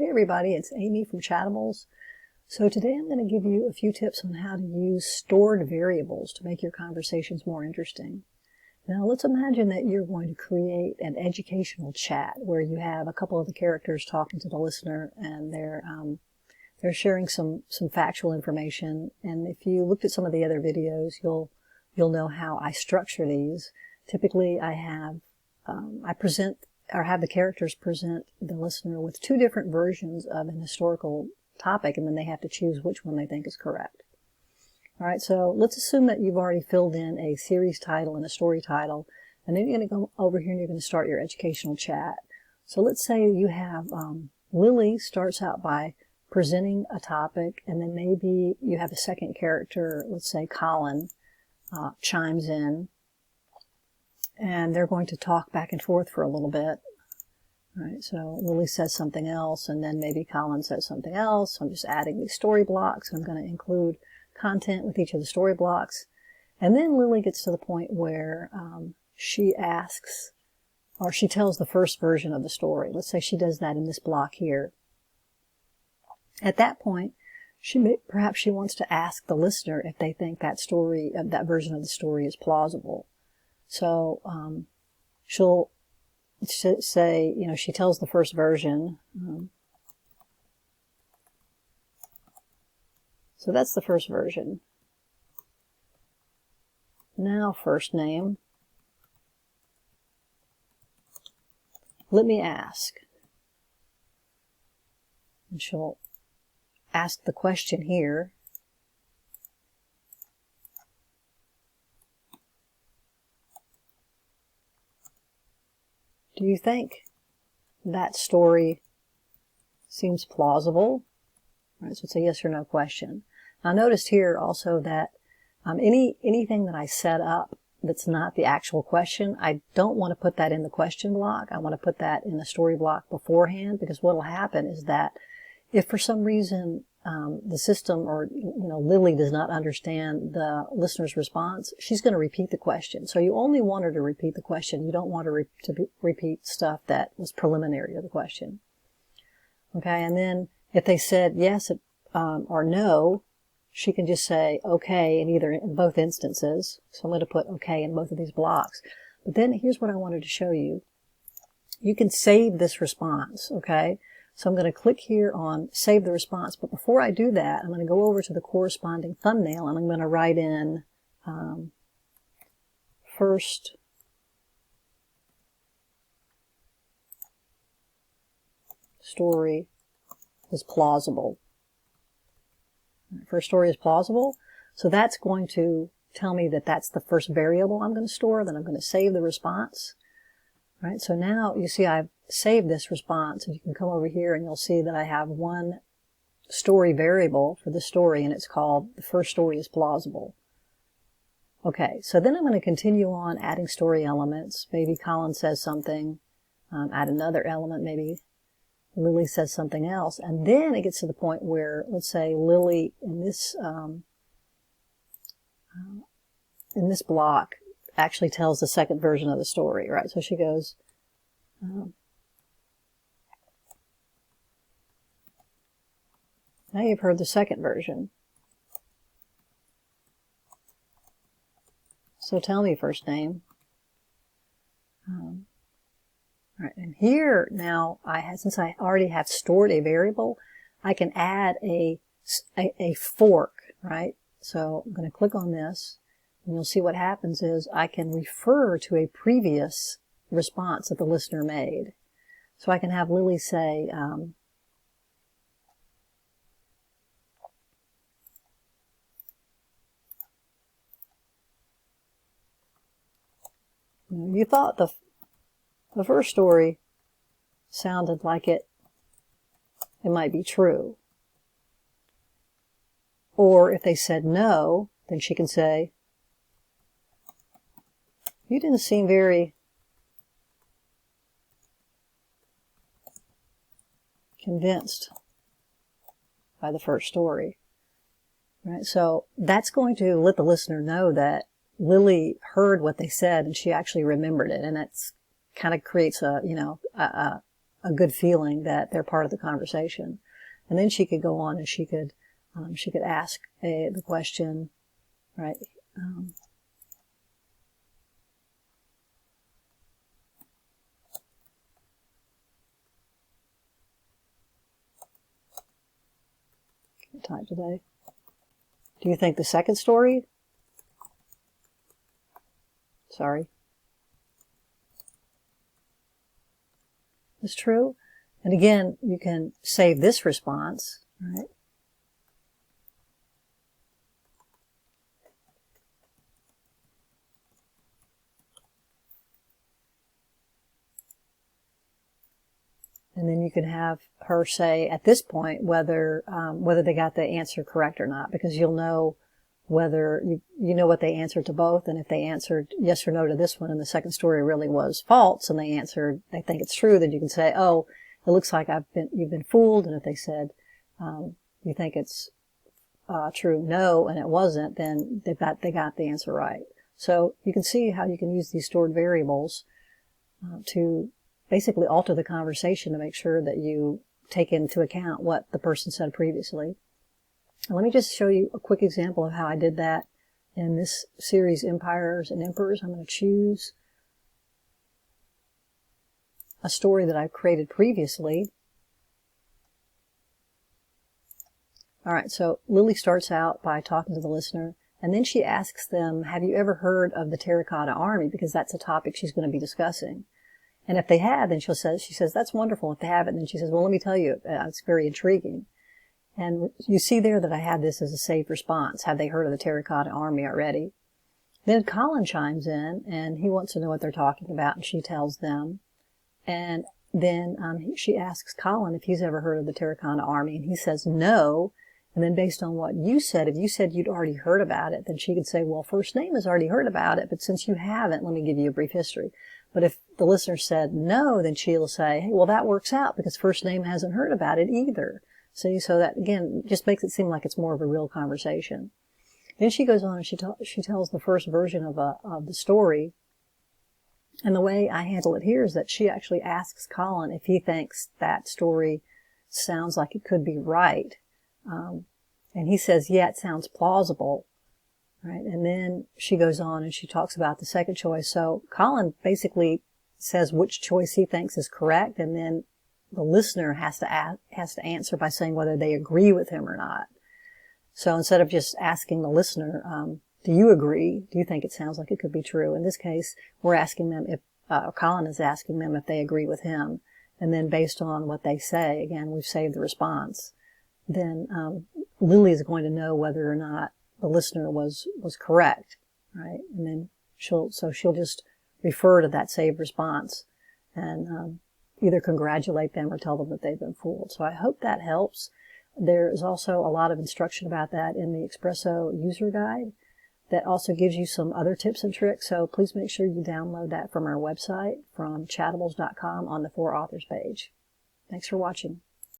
Hey everybody, it's Amy from Chattables. So today I'm going to give you a few tips on how to use stored variables to make your conversations more interesting. Now let's imagine that you're going to create an educational chat where you have a couple of the characters talking to the listener and they're sharing some factual information. And if you looked at some of the other videos, you'll know how I structure these. Typically I have the characters present the listener with two different versions of an historical topic, and then they have to choose which one they think is correct. All right, so let's assume that you've already filled in a series title and a story title, and then you're going to go over here and you're going to start your educational chat. So let's say you have Lily starts out by presenting a topic, and then maybe you have a second character, let's say Colin, chimes in, and they're going to talk back and forth for a little bit. All right, so Lily says something else, and then maybe Colin says something else. So I'm just adding these story blocks, and I'm going to include content with each of the story blocks. And then Lily gets to the point where she asks, or she tells the first version of the story. Let's say she does that in this block here. At that point, perhaps she wants to ask the listener if they think that version of the story is plausible. So she'll say, she tells the first version. So that's the first version. Now, first name. Let me ask. And she'll ask the question here. Do you think that story seems plausible? All right, so it's a yes or no question. Now notice here also that anything that I set up that's not the actual question, I don't want to put that in the question block. I want to put that in the story block beforehand, because what will happen is that if for some reason the system or Lily does not understand the listener's response, she's going to repeat the question. So you only want her to repeat the question. You don't want her to repeat stuff that was preliminary to the question. Okay, and then if they said yes or no, she can just say okay in both instances. So I'm going to put okay in both of these blocks. But then here's what I wanted to show you. You can save this response, okay? So I'm going to click here on Save the Response. But before I do that, I'm going to go over to the corresponding thumbnail, and I'm going to write in first story is plausible. First story is plausible. So that's going to tell me that that's the first variable I'm going to store. Then I'm going to save the response. All right, so now you see I've saved this response, and you can come over here and you'll see that I have one story variable for the story, and it's called the first story is plausible. Okay, so then I'm going to continue on adding story elements. Maybe Colin says something, add another element, maybe Lily says something else, and then it gets to the point where, let's say Lily in this block actually tells the second version of the story, right? So she goes, now you've heard the second version. So tell me first name. All right, and here now since I already have stored a variable, I can add a fork, right? So I'm going to click on this, and you'll see what happens is I can refer to a previous response that the listener made. So I can have Lily say, you thought the first story sounded like it might be true. Or if they said no, then she can say, you didn't seem very convinced by the first story. Right? So that's going to let the listener know that Lily heard what they said and she actually remembered it, and that's kind of creates a a good feeling that they're part of the conversation. And then she could go on and she could ask the question, right? Can't type today. Do you think the second story? Sorry. Is true? And again, you can save this response, right? And then you can have her say at this point whether they got the answer correct or not, because you'll know whether you know what they answered to both, and if they answered yes or no to this one and the second story really was false and they think it's true, then you can say, oh, it looks like you've been fooled. And if they said you think it's true, no, and it wasn't, then they got the answer right. So you can see how you can use these stored variables to basically alter the conversation to make sure that you take into account what the person said previously. And let me just show you a quick example of how I did that in this series, Empires and Emperors. I'm going to choose a story that I've created previously. All right, so Lily starts out by talking to the listener, and then she asks them, have you ever heard of the Terracotta Army? Because that's a topic she's going to be discussing. And if they have, then she says, that's wonderful. If they haven't, then she says, well, let me tell you, it's very intriguing. And you see there that I had this as a saved response. Have they heard of the Terracotta Army already? Then Colin chimes in, and he wants to know what they're talking about, and she tells them. And then she asks Colin if he's ever heard of the Terracotta Army, and he says no. And then based on what you said, if you said you'd already heard about it, then she could say, well, First Name has already heard about it, but since you haven't, let me give you a brief history. But if the listener said no, then she'll say, hey, well, that works out because First Name hasn't heard about it either. See, so that, again, just makes it seem like it's more of a real conversation. Then she goes on and she tells the first version of the story. And the way I handle it here is that she actually asks Colin if he thinks that story sounds like it could be right. And he says, yeah, it sounds plausible. Right? And then she goes on and she talks about the second choice. So Colin basically says which choice he thinks is correct, and then the listener has to answer by saying whether they agree with him or not. So instead of just asking the listener, do you agree? Do you think it sounds like it could be true? In this case, we're asking them Colin is asking them if they agree with him. And then based on what they say, again, we've saved the response. Then Lily is going to know whether or not the listener was correct, right? And then she'll just refer to that saved response and either congratulate them or tell them that they've been fooled. So I hope that helps. There is also a lot of instruction about that in the Expresso user guide that also gives you some other tips and tricks. So please make sure you download that from our website, from chattables.com on the For Authors page. Thanks for watching.